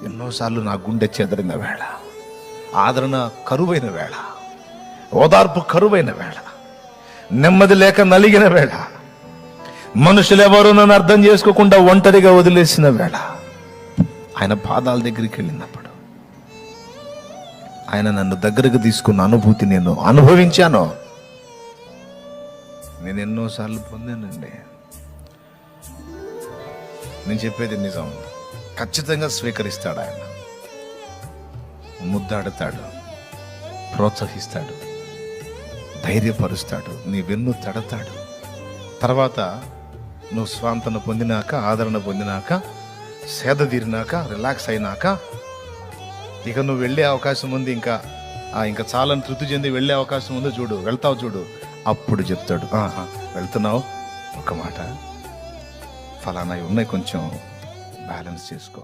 ఎన్నోసార్లు నా గుండె చెదరిన వేళ, ఆదరణ కరువైన వేళ, ఓదార్పు కరువైన వేళ, నెమ్మది లేక నలిగిన వేళ, మనుషులెవరూ నన్ను అర్థం చేసుకోకుండా ఒంటరిగా వదిలేసిన వేళ, ఆయన పాదాల దగ్గరికి వెళ్ళినప్పుడు ఆయన నన్ను దగ్గరకు తీసుకున్న అనుభూతి నేను అనుభవించాను. నేను ఎన్నోసార్లు పొందానండి. నేను చెప్పేది నిజం. ఖచ్చితంగా స్వీకరిస్తాడు ఆయన. ముద్దాడుతాడు, ప్రోత్సహిస్తాడు, ధైర్యపరుస్తాడు, నీ వెన్ను తడతాడు. తర్వాత నువ్వు స్వాంతన పొందినాక, ఆదరణ పొందినాక, సేద తీరినాక, రిలాక్స్ అయినాక, ఇక నువ్వు వెళ్ళే అవకాశం ఉంది. ఇంకా చాలని తృప్తి చెంది వెళ్ళే అవకాశం ఉంది. చూడు, వెళ్తావు చూడు, అప్పుడు చెప్తాడు, వెళ్తున్నావు, ఒక మాట ఫలానా ఉన్నాయి, కొంచెం బ్యాలెన్స్ చేసుకో.